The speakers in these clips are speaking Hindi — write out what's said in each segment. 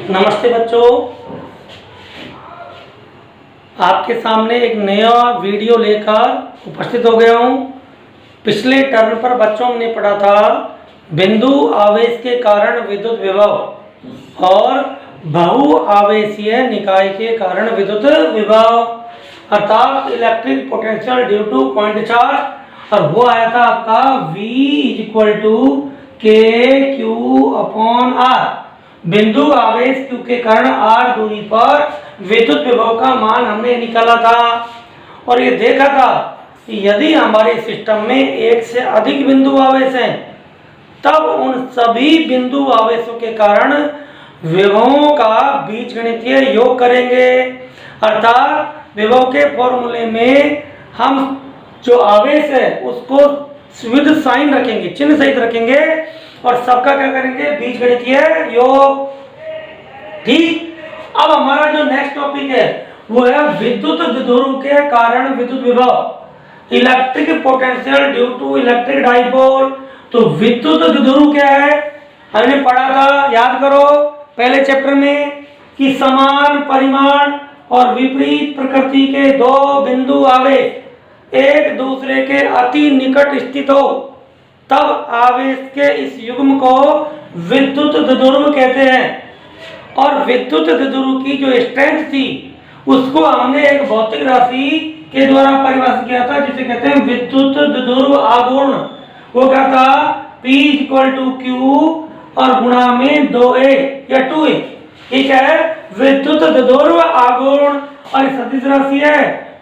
नमस्ते बच्चों, आपके सामने एक नया वीडियो लेकर उपस्थित हो गया हूँ। पिछले टर्म पर बच्चों हमने पढ़ा था बिंदु आवेश के कारण विद्युत विभव और बहु आवेशीय निकाय के कारण विद्युत विभव अर्थात electric potential due two point charge, और वो आया था आपका V = KQ/R। बिंदु आवेश Q के कारण R दूरी पर विद्युत विभव का मान हमने निकाला था और ये देखा था कि यदि हमारे सिस्टम में एक से अधिक बिंदु आवेश हैं तब उन सभी बिंदु आवेशों के कारण विभवों का बीजगणितीय योग करेंगे। अर्थात विभव के फॉर्मूले में हम जो आवेश है उसको विद साइन रखेंगे, चिन्ह सहित रखेंगे और सबका क्या करेंगे, बीजगणितीय योग। ठीक, अब हमारा जो नेक्स्ट टॉपिक है वो है विद्युत द्विध्रुव के कारण विद्युत विभव, electric potential due to electric dipole. तो विद्युत द्विध्रुव क्या है, हमने पढ़ा था, याद करो पहले चैप्टर में, कि समान परिमाण और विपरीत प्रकृति के दो बिंदु आवेश एक दूसरे के अति निकट स्थित हो तब आवेश के इस युग्म को विद्युत द्विध्रुव कहते हैं। और विद्युत द्विध्रुव की जो स्ट्रेंथ थी उसको हमने एक भौतिक राशि के द्वारा परिभाषित किया था जिसे कहते हैं विद्युत द्विध्रुव आघूर्ण। वो क्या था, P = Q और गुणा में 2A या 2A। ठीक है, विद्युत द्विध्रुव आघूर्ण और सदिश राशि है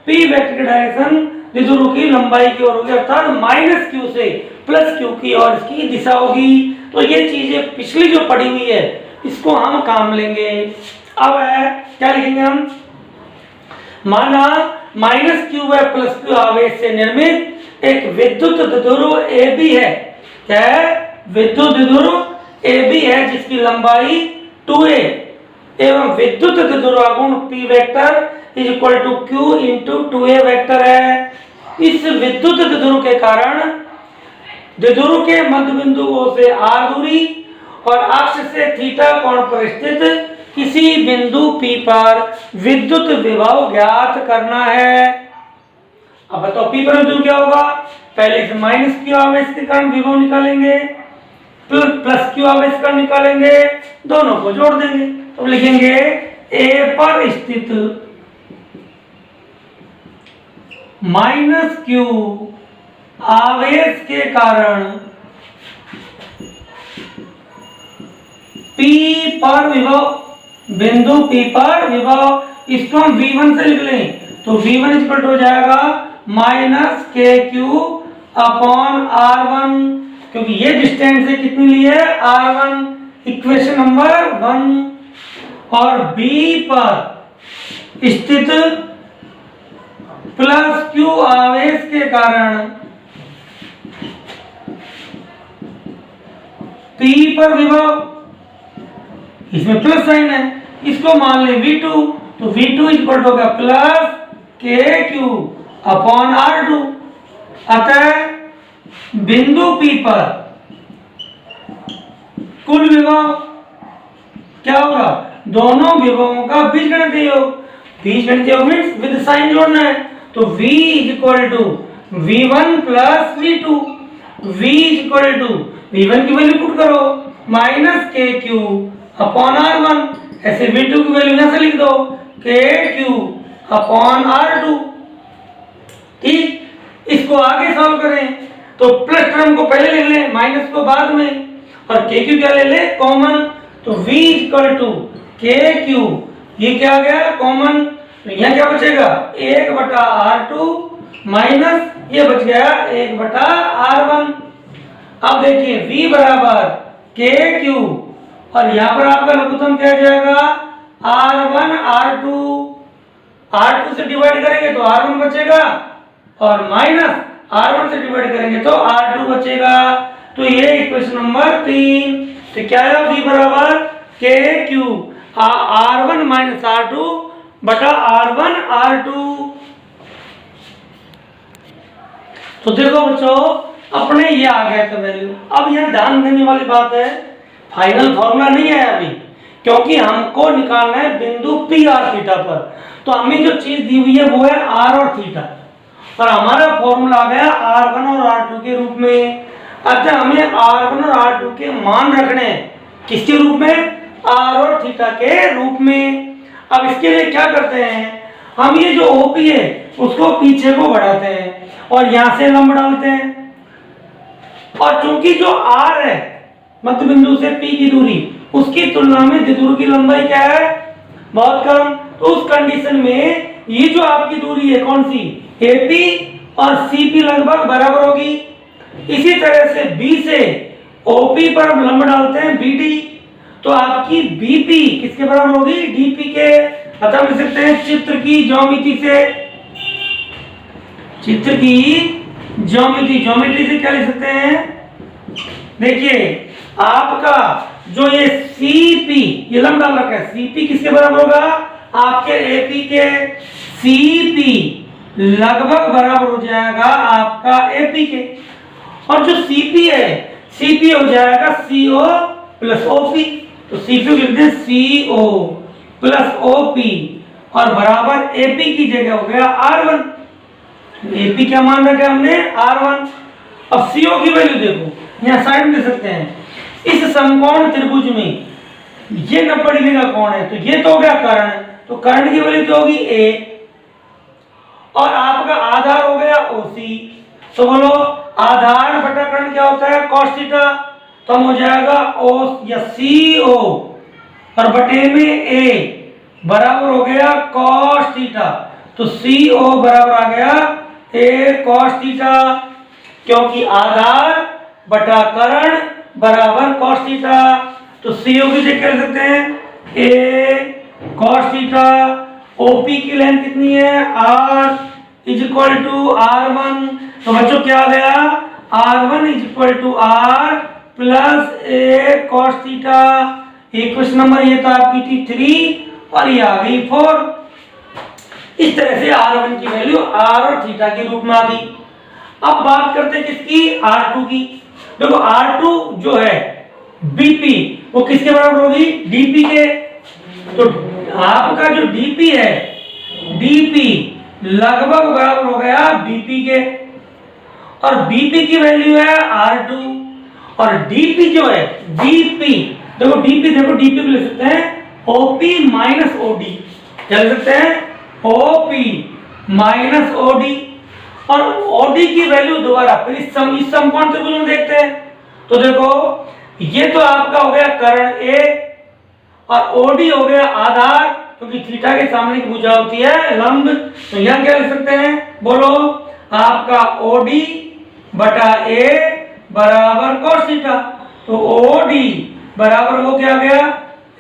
P वेक्टर डायरेक्शन द्विध्रुव की लंबाई की ओर होगी, अर्थात -Q से +Q की ओर इसकी दिशा होगी। तो ये चीजें पिछली जो पढ़ी हुई है इसको हम काम लेंगे। अब है क्या लिखेंगे हम, माना -Q व +Q आवेश से निर्मित एक विद्युत द्विध्रुव AB है। क्या है, विद्युत द्विध्रुव AB है जिसकी लंबाई 2A एवं विद्युत द्विध्रुव आघूर्ण P vector = Q × 2A vector है। इस विद्युत द्विध्रुव के कारण द्विध्रुव के मध्य बिंदुओं से R दूरी और अक्ष से थीटा कोण पर स्थित किसी बिंदु P पर विद्युत विभव ज्ञात करना है। अब बताओ P पर विद्युत क्या होगा, पहले इस -Q आवेश के कारण विभव निकालेंगे, +Q आवेश का निकालेंगे, दोनों को जोड़ देंगे। तो लिखेंगे A पर स्थित -Q आवेश के कारण P पर विभव, बिंदु P पर विभव, इसको हम V1 से लिख लें तो V1 = हो जाएगा -KQ/R1, क्योंकि ये डिस्टेंस है कितनी ली है, R1, इक्वेशन नंबर 1। और B पर स्थित +Q आवेश के कारण P पर विभव, इसमें प्लस साइन है, इसको मान ले V2, तो V2 = होगा +KQ/R2। अतः बिंदु P पर कुल विभव क्या होगा, दोनों विभवों का बीजगणितीय योग। बीजगणितीय योग मींस विद साइन जोड़ना है, तो V = V1 + V2। V1 की वैल्यू पुट करो -KQ/R1, ऐसे V2 की वैल्यू यहां से लिख दो KQ/R2। ठीक, इसको आगे सॉल्व करें तो प्लस टर्म को पहले ले लें, माइनस को बाद में, और KQ क्या ले ले, कॉमन। तो V = KQ, ये क्या आ गया, कॉमन, तो यहाँ क्या बचेगा, 1/R2 माइनस ये बच गया 1/R1। अब देखिए V = KQ और यहाँ पर आपका लघुत्तम क्या जाएगा, R1 R2, R2 से डिवाइड करेंगे तो R1 बचेगा और माइनस R1 से डिवाइड करेंगे तो R2 बचेगा। तो ये इक्वेशन नंबर 3। तो क्या है, V = KQ R1 - R2 बटा R1 R2। तो देखो बच्चों, अपने ये आ गया था वैल्यू। अब यह ध्यान देने वाली बात है, फाइनल फॉर्मूला नहीं है अभी, क्योंकि हमको निकालना है बिंदु पी आर थीटा पर। तो हमें जो चीज दी हुई है वो है आर और थीटा, और हमारा फॉर्मूला आ गया R1 और R2 के रूप में। अतः हमें R1 और R2 के मान रखने हैं, किसके रूप में? R और थीटा के रूप में। अब इसके लिए क्या करते हैं, हम ये जो OP है उसको पीछे को बढ़ाते हैं और यहां से लंब डालते हैं, और चूंकि जो R है मध्य बिंदु से P की दूरी, उसकी तुलना में द्विध्रुव की लंबाई क्या है? बहुत कम। तो उस कंडीशन में ये जो आपकी दूरी है कौन सी? AP और CP लगभग बराबर होगी। इसी तरह से B से OP पर हम लंब डालते हैं BD, तो आपकी BP किसके बराबर होगी? DP के। अतः हम लिख सकते हैं चित्र की ज्योमेट्री से क्या लिख सकते हैं? देखिए आपका जो ये CP, ये लंब डाल रखा है, CP किसके बराबर होगा? आपके AP के। CP लगभग बराबर हो जाएगा आपका AP के, और जो CP है CP हो जाएगा CO प्लस OP। तो CP लिख दें CO प्लस OP, और बराबर AP की जगह हो गया R1। AP क्या मान रखा हमने? R1। अब CO की वैल्यू देखो, यहाँ साइड में दे सकते हैं। इस समकोण त्रिभुज में ये 90 डिग्री का कोण है, तो ये तो हो गया कर्ण, तो कर्ण की वैल्यू तो होगी A, और आपका आधार हो गया OC। तो बोलो आधार बटा कर्ण क्या होता है? cos theta. तो हम हो जाएगा O या CO और बटे में A बराबर हो गया cos थीटा। तो CO बराबर आ गया A cos थीटा, क्योंकि आधार बटा कर्ण बराबर cos थीटा। तो CO की जगह कर सकते हैं A cos थीटा। OP की लेंथ कितनी है? R is equal to R1। तो बच्चों क्या आ गया? R1 इज इक्वल टू R plus A cos theta. Question number ये तो आपकी थी 3 और ये आ गई 4। इस तरह से R1 की वैल्यू R और थीटा के रूप में आ गई। अब बात करते हैं किसकी? R2 की। देखो R2 जो है BP वो किसके बराबर होगी? DP के। तो आपका जो DP है, DP लगभग बराबर हो गया BP के, और BP की वैल्यू है R2, और DP जो है DP, देखो DP को लिख सकते हैं OP माइनस OD। क्या लिख सकते हैं? OP माइनस OD, और OD की वैल्यू दोबारा फिर इस समकोण त्रिभुज में देखते हैं। तो देखो ये तो आपका हो गया कर्ण A, और OD हो गया आधार, क्योंकि थीटा के सामने की भुजा होती है लंब। तो यहां क्या लिख सकते हैं? बोलो आपका OD बटा A बराबर cos थीटा। तो OD बराबर वो क्या गया?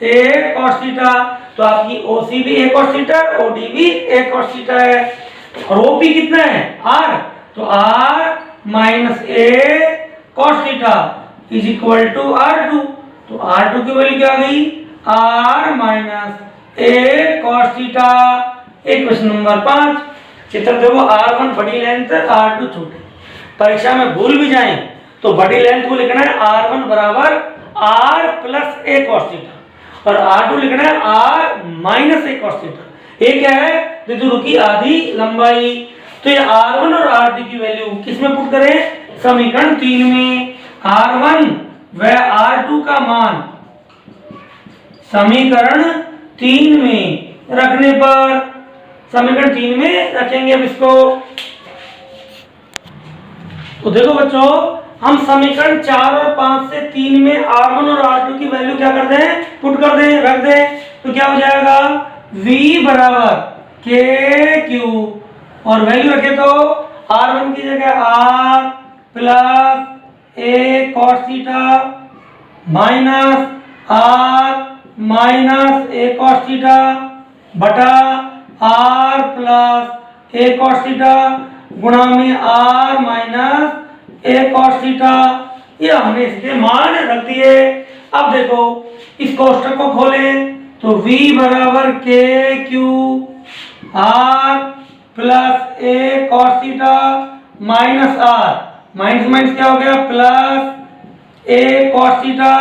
A cos theta. तो आपकी OC भी A cos थीटा, OD भी A cos थीटा है, और OP कितना है? R। तो R minus A cos theta is equal to R2। तो R2 की वैल्यू क्या आ गई? R minus A cos theta. Question number 5। चित्र देखो R1 बड़ी लेंथ, R2 छोटी। परीक्षा में भूल भी जाएं तो बड़ी लेंथ को लिखना है R1 बराबर R plus A cos theta, और R2 लिखना है R minus A cos theta. ये क्या है? द्विध्रुव की आधी लंबाई। तो ये R1 और R2 की वैल्यू किसमें पुट करें? समीकरण 3 में। R1 व R2 का मान समीकरण 3 में रखने पर, समीकरण 3 में रखेंगे अब इसको। तो देखो बच्चों, हम समीकरण 4 और 5 से 3 में R1 और R2 की वैल्यू क्या कर दें? पुट कर दें, रख दें। तो क्या हो जाएगा? V बराबर KQ, और वैल्यू रखे तो R1 की जगह R plus A cos theta minus R minus A cos theta बटा R plus A cos theta गुणा में R minus A cos theta. ये हमने इसके मान रख दिए। अब देखो इस कोष्टक को खोलें तो V बराबर KQ R plus A cos theta minus R, minus minus क्या हो गया? प्लस A cos थीटा,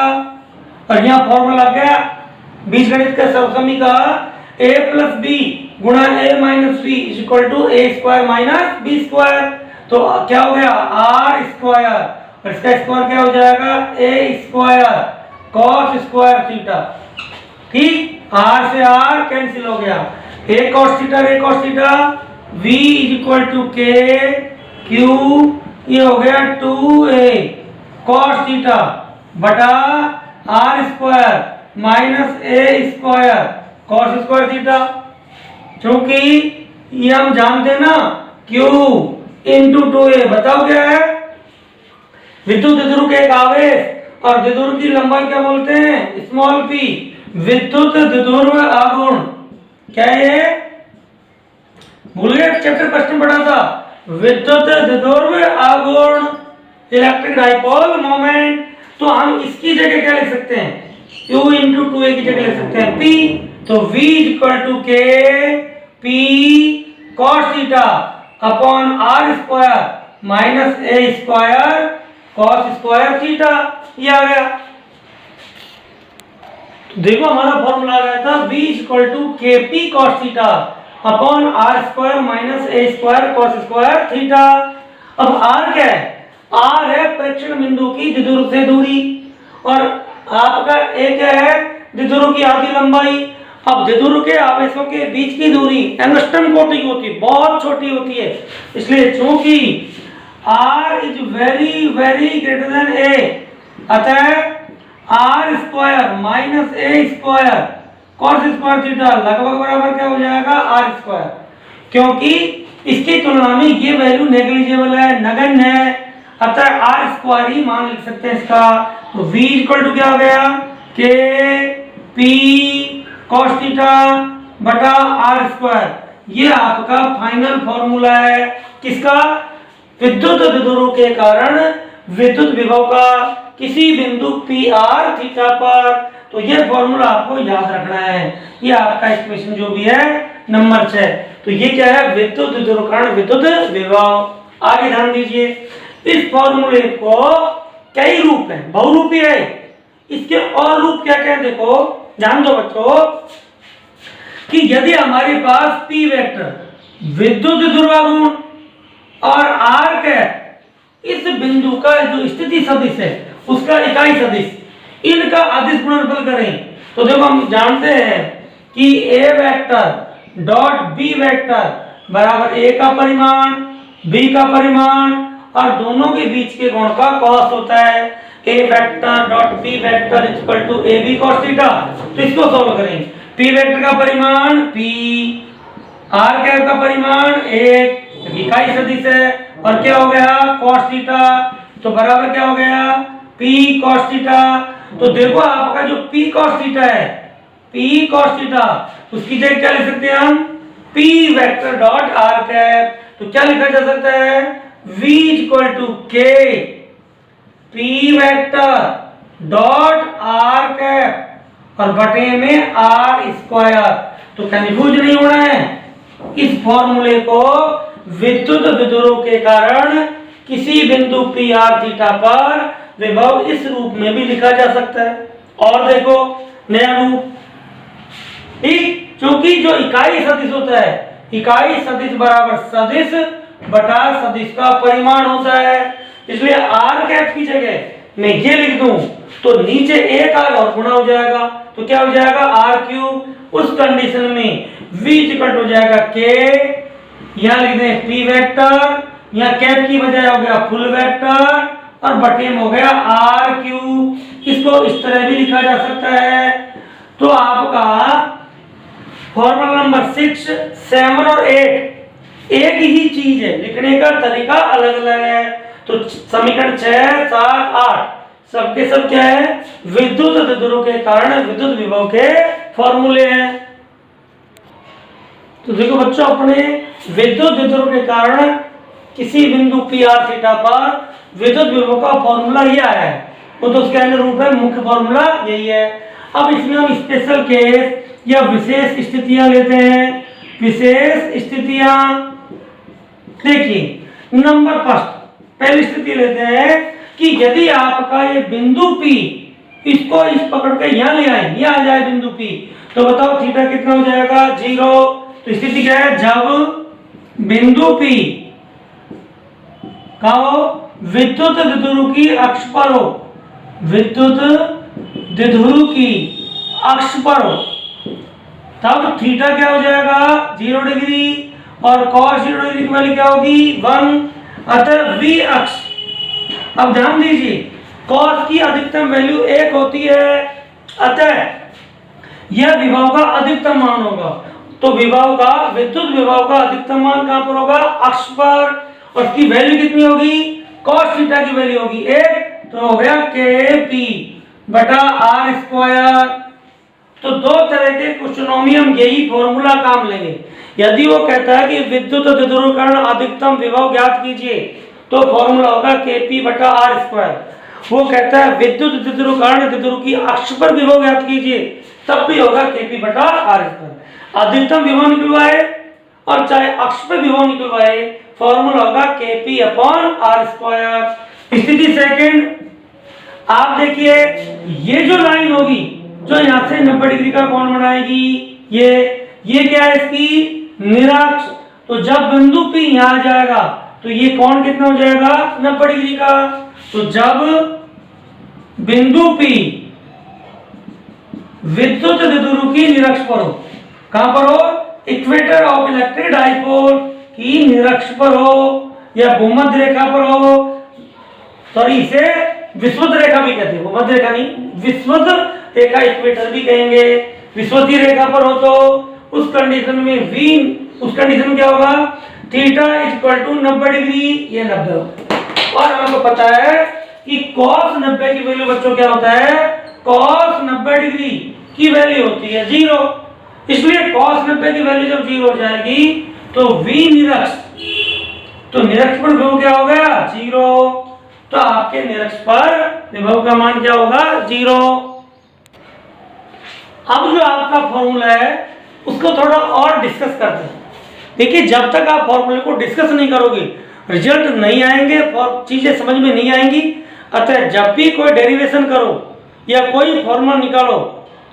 और यहाँ फॉर्मूला लग गया बीजगणित का सर्वसमी का a प्लस बी गुणा a minus b is equal to a square minus b square. तो क्या हो गया r स्क्वायर और इसका स्क्वायर क्या हो जाएगा a square cos square theta. ठीक, r से r कैंसिल हो गया, a cos theta v is equal to k q, ये हो गया 2a cos थीटा बटा r square minus a square cos square theta. क्योंकि ये हम जानते हैं ना q इंटू 2a, बताओ क्या है, विद्युत द्विध्रुव के एक आवेश और द्विध्रुव की लंबाई क्या बोलते हैं स्मॉल p, विद्युत द्विध्रुव आघूर्ण। क्या है, भूल गए, चैप्टर क्वेश्चन पढ़ा था, विद्युत द्विध्रुव आघूर्ण इलेक्ट्रिक डाइपोल मोमेंट। तो हम इसकी जगह क्या लिख सकते हैं q इंटू 2a की जगह लिख सकते हैं p। तो v equal to k p cos theta upon r square minus a square cos square theta, ये आ गया। तो देखो हमारा फॉर्मूला आ गया था v equal to k p cos theta upon r square minus a square cos square theta. अब r क्या है, r है प्रेक्षण बिंदु की द्विध्रुव से दूरी और आपका a क्या है द्विध्रुव की आधी लंबाई। अब द्विध्रुव के आवेशों के बीच की दूरी एंगस्ट्रॉम कोटि की होती है, बहुत छोटी होती है, इसलिए चूंकि r is very very greater than a, अतः r square minus a square cos square theta लगभग बराबर क्या हो जाएगा r स्क्वायर। क्योंकि इसकी तुलना में ये वैल्यू नेग्लिजिबल है, नगण्य है, अतः r स्क्वायर ही मान लिख सकते हैं इसका। तो v इक्वल टू क्या हो गया k p cos थीटा बटा r स्क्वायर, ये आपका फाइनल फॉर्मूला है किसका, विद्युत द्विध्रुव के कारण विद्युत विभव का किसी बिंदु p r थीटा पर। तो ये फॉर्मूला आपको याद रखना है, ये आपका इक्वेशन जो भी है नंबर 6। तो ये क्या है विद्युत द्विध्रुव कारण विद्युत विभव। आगे ध्यान दीजिए, इस फॉर्मूले को कई रूप हैं, बहुरूपी है, इसके और रूप क्या क्या है देखो, ध्यान दो बच्चों कि यदि हमारे पास p वेक्टर विद्युत द्विध्रुवाघूर्ण और r कैप इस बिंदु का जो स्थिति सदिश है उसका इकाई सदिश, इनका अदिश गुणनफल करें तो देखो हम जानते हैं कि a vector dot b vector बराबर a का परिमाण b का परिमाण और दोनों के बीच के गुण का cos होता है। a vector dot b vector equal to ab cos theta. तो इसको सॉल्व करें, p वेक्टर का परिमाण p, r कैप का परिमाण 1, इकाई सदिश है, और क्या हो गया cos थीटा, तो बराबर क्या हो गया p cos थीटा। तो देखो आपका जो p cos थीटा है, p cos थीटा, उसकी जगह क्या लिख सकते हैं हम p vector dot r cap. तो क्या लिखा जा सकता है v equal to k p vector dot r cap और बटे में r स्क्वायर। तो कंफ्यूज नहीं होना है, इस फॉर्मूले को विद्युत द्विध्रुव के कारण किसी बिंदु p r थीटा पर विभव इस रूप में भी लिखा जा सकता है। और देखो नया रूप, ठीक, क्योंकि जो इकाई सदिश होता है, इकाई सदिश बराबर सदिश बटा सदिश का परिमाण होता है, इसलिए r कैप की जगह मैं ये लिख दूं तो नीचे एक r और गुणा हो जाएगा, तो क्या हो जाएगा r क्यूब। उस कंडीशन में v इक्वल हो जाएगा k, यहां लिख दें p वेक्टर, यहां कैप की बजाय हो गया फुल वेक्टर और बटे में हो गया r क्यूब। इसको इस तरह भी लिखा जा सकता है। तो आपका फॉर्मूला नंबर 6, 7 और 8 एक ही चीज है, लिखने का तरीका अलग अलग है। तो समीकरण 6, 7, 8 सबके सब क्या है विद्युत द्विध्रुव के कारण विद्युत विभव के फॉर्मूले हैं। तो देखो बच्चों, अपने विद्युत द्विध्रुव के कारण किसी बिंदु p r थीटा पर विद्युत विभव का फॉर्मूला ये आया है, वो तो उसके अंदर रूप है, मुख्य फॉर्मूला यही है। अब इसमें हम स्पेशल केस या विशेष स्थितियां लेते हैं। विशेष स्थितियां देखिए, नंबर फर्स्ट पहली स्थिति लेते हैं कि यदि आपका ये बिंदु P इसको इस पकड़ के यहाँ ले आए, यहाँ आ जाए बिंदु P, तो बताओ थीटा कितना हो जाएगा 0। तो स्थिति क्या है, जब बिंदु P का हो विद्युत द्विध्रुव की अक्ष पर हो, विद्युत द्विध्रुव की अक्ष पर हो, तब थीटा क्या हो जाएगा 0 डिग्री और cos 0 डिग्री की वैल्यू क्या होगी 1। अतः V अक्ष, अब ध्यान दीजिए cos की अधिकतम वैल्यू 1 होती है, अतः यह विभव का अधिकतम मान होगा। तो विभव का, विद्युत विभव का अधिकतम मान कहां पर होगा, अक्ष पर, और उसकी वैल्यू कितनी होगी, cos थीटा की वैल्यू होगी 1, तो हो गया Kp बटा r स्क्वायर। तो दो तरह के क्वेश्चनों में हम यही फॉर्मूला काम लेंगे। यदि वो कहता है कि विद्युत द्विध्रुवीकरण अधिकतम विभव ज्ञात कीजिए, तो फॉर्मूला होगा Kp बटा r स्क्वायर। वो कहता है विद्युत द्विध्रुवीकरण द्विध्रुव की अक्ष पर विभव ज्ञात कीजिए, तब भी होगा Kp बटा r स्क्वायर। अधिकतम विभव निकलवाए और चाहे अक्ष पर विभव निकलवाए, फॉर्मूला होगा Kp अपॉन r स्क्वायर। स्थिति सेकंड, आप देखिए ये जो लाइन होगी जो यहाँ से 90 डिग्री का कोण बनाएगी, ये क्या है इसकी निरक्ष। तो जब बिंदु P यहाँ जाएगा तो ये कोण कितना हो जाएगा 90 डिग्री का। तो जब बिंदु P विद्युत द्विध्रुव की निरक्ष पर हो, कहां पर हो, इक्वेटर ऑफ इलेक्ट्रिक डाइपोल की निरक्ष पर हो या भूमध्य रेखा पर हो, सॉरी इसे विषुवत रेखा भी कहते हैं, भूमध्य रेखा नहीं, विषुवत रेखा इक्वेटर भी कहेंगे। विषुवतीय रेखा पर हो तो उस कंडीशन में V, उस कंडीशन में क्या होगा, थीटा इक्वल टू 90 डिग्री, ये 90 होगा। और हमको पता है कि cos 90 की वैल्यू बच्चों क्या होता है, cos 90 डिग्री की वैल्यू होती है 0। इसलिए cos 90 की वैल्यू जब 0 हो जाएगी तो V निरक्ष, तो निरक्ष पर विभव क्या हो गया 0। तो आपके निरक्ष पर विभव का मान क्या होगा 0। अब जो आपका फॉर्मूला है उसको थोड़ा और डिस्कस करते हैं। देखिए जब तक आप फॉर्मूले को डिस्कस नहीं करोगे रिजल्ट नहीं आएंगे और चीजें समझ में नहीं आएंगी। अतः जब भी कोई डेरिवेशन करो या कोई फॉर्मूला निकालो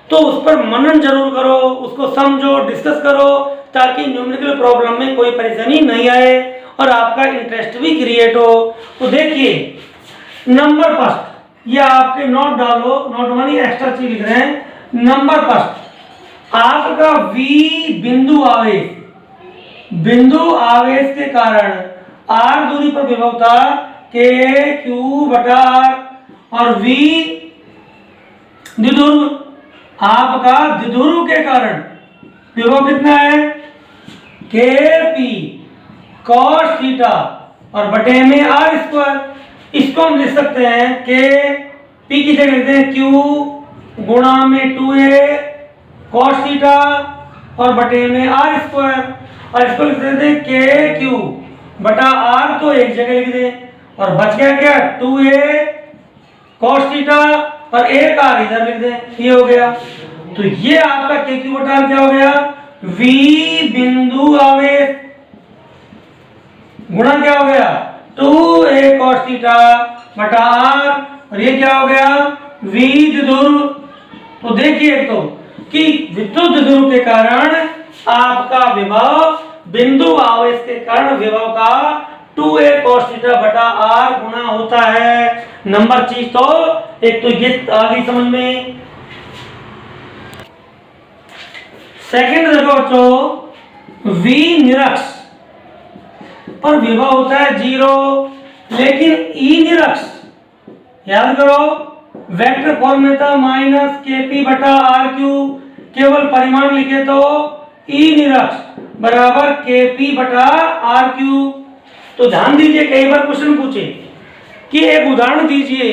तो उस पर मनन जरूर करो, उसको समझो, डिस्कस करो, ताकि न्यूमेरिकल प्रॉब्लम में कोई परेशानी नहीं आए और आपका इंटरेस्ट भी क्रिएट हो। तो देखिए नंबर फर्स्ट, ये आपके नोट डालो, नोट मानी एक्स्ट्रा चीज लिख रहे हैं। नंबर फर्स्ट आपका V बिंदु आवेश, बिंदु आवेश के कारण r दूरी पर विभव था KQ बटा r, और V द्विध्रुव, आपका द्विध्रुव के कारण विभव कितना है Kp cos थीटा और बटे में r स्क्वायर। इसको हम लिख सकते हैं K P की जगह लिखते हैं Q गुणा में 2a cos थीटा और बटे में r स्क्वायर, और इसको लिख देते हैं KQ बटा r, तो एक जगह लिख दें और बच गया क्या 2a cos थीटा और एक r इधर लिख दें, ये हो गया। तो ये आपका KQ बटा r क्या हो गया, V बिंदु आवेश गुणा क्या हो गया 2a cos थीटा बटा r, और ये क्या हो गया V द्विध्रुव। तो देखिए तो कि विद्युत द्विध्रुव के कारण आपका विभव बिंदु आवेश के कारण विभव का 2a cos थीटा बटा r गुणा होता है। नंबर चीज तो एक तो ये आ गई समझ में। सेकंड देखो बच्चों, V निरक्ष पर विभव होता है 0, लेकिन E निरक्ष, याद करो वेक्टर फॉर्म में था माइनस Kp बटा r क्यूब, केवल परिमाण लिखे तो E निरक्ष बराबर Kp बटा r क्यूब। तो ध्यान दीजिए कई बार क्वेश्चन पूछे कि एक उदाहरण दीजिए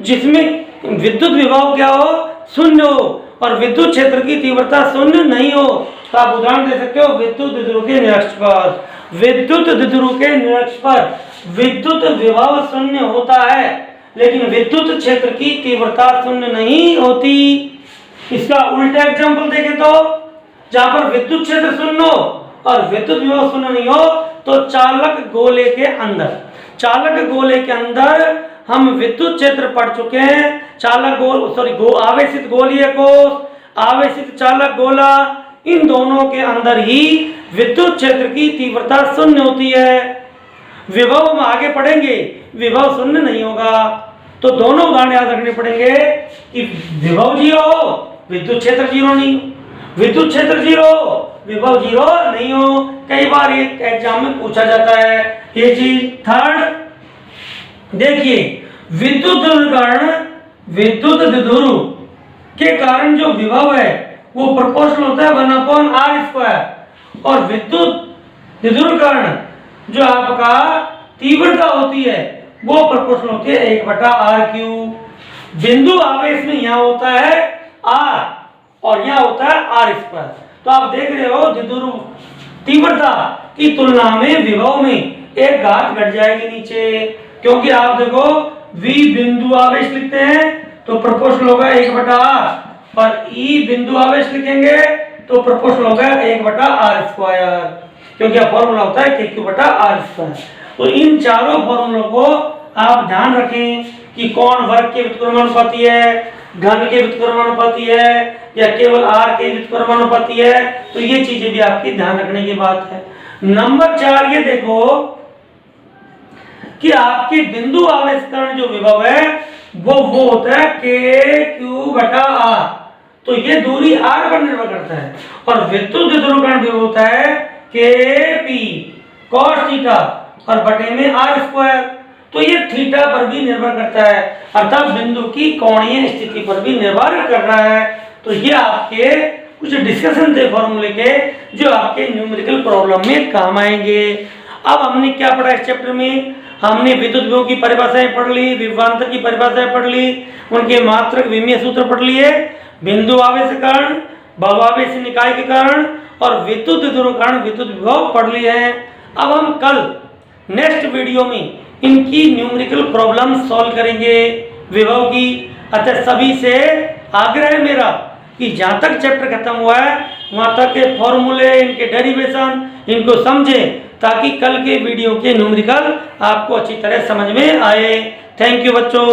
जिसमें विद्युत विभव क्या हो, शून्य हो और विद्युत क्षेत्र की तीव्रता शून्य नहीं हो। तो आप उदाहरण दे सकते हो विद्युत द्विध्रुव के निरक्ष पर, विद्युत द्विध्रुव के निरक्ष पर विद्युत विभव शून्य होता है लेकिन विद्युत क्षेत्र की तीव्रता शून्य नहीं होती। इसका उल्टा एग्जांपल देखें तो जहां पर विद्युत क्षेत्र शून्य हो और विद्युत विभव शून्य नहीं हो, तो चालक गोले के अंदर हम विद्युत क्षेत्र पढ़ चुके हैं। चालक गोल आवेशित गोलीय कोष, आवेशित चालक गोला, इन दोनों के अंदर ही विद्युत क्षेत्र की तीव्रता शून्य होती है। विभव हम आगे पढ़ेंगे, विभव शून्य नहीं होगा। तो दोनों उदाहरण याद रखने पड़ेंगे कि विभव 0 हो, विद्युत क्षेत्र 0 नहीं हो, विद्युत क्षेत्र 0 विभव 0 नहीं हो। कई बार ये एग्जाम में पूछा जाता है ये चीज। थर्ड देखिए, विद्युत द्विध्रुव के कारण जो विभव है वो प्रोपोर्शनल होता है 1/r², और विद्युत द्विध्रुव कारण जो आपका तीव्रता होती है वो प्रोपोर्शनल होती है 1/r³। बिंदु आवेश में यहाँ होता है r और यहाँ होता है r²। तो आप देख रहे हो द्विध्रुव तीव्रता की तुलना में विभव में एक घात घट जाएगी नीचे, क्योंकि आप देखो v बिंदु आवेश लिखते हैं तो प्रोपोर्शनल होगा 1/r, और e बिंदु आवेश लिखेंगे तो प्रोपोर्शनल होगा 1/r², क्योंकि फॉर्मूला होता है kq/r²। तो इन चारों फॉर्मूलों को आप ध्यान रखें कि कौन वर्ग के व्युत्क्रमानुपाती है, घन के व्युत्क्रमानुपाती है, या केवल r के व्युत्क्रमानुपाती है। तो ये चीजें भी आपकी ध्यान रखने की बात है। नंबर 4 ये देखो कि आपके बिंदु आवेश कारण जो विभव है वो होता है kq/r, तो ये दूरी r पर निर्भर करता है, और विद्युत द्विध्रुव कारण विभव होता है kp cos थीटा और बटे में r², तो ये थीटा पर भी निर्भर करता है, अर्थात बिंदु की कोणीय स्थिति पर भी निर्भर कर रहा है। तो ये आपके कुछ डिस्कशन थे फॉर्मूले के जो आपके न्यूमेरिकल प्रॉब्लम में काम आएंगे। अब हमने क्या पढ़ा इस चैप्टर में? हमने विद्युत विभव की परिभाषाएं पढ़ ली, विभवांतर की परिभाषाएं पढ़ ली, उनके मात्रक विमीय सूत्र पढ़ लिए, बिंदु आवेश के कारण, भवावेश निकाय के कारण और विद्युत द्विध्रुव कारण विद्युत विभव पढ़ लिए हैं। अब हम कल नेक्स्ट वीडियो में इनकी न्यूमेरिकल प्रॉब्लम सॉल्व करेंगे विभव की। अतः सभी से आग्रह है मेरा कि जहाँ तक चैप्टर खत्म हुआ है वहाँ तक के फॉर्मूले, इनके डेरिवेशन, इनको समझें ताकि कल के वीडियो के न्यूमेरिकल आपको अच्छी तरह समझ में आए। थैंक यू बच्चों।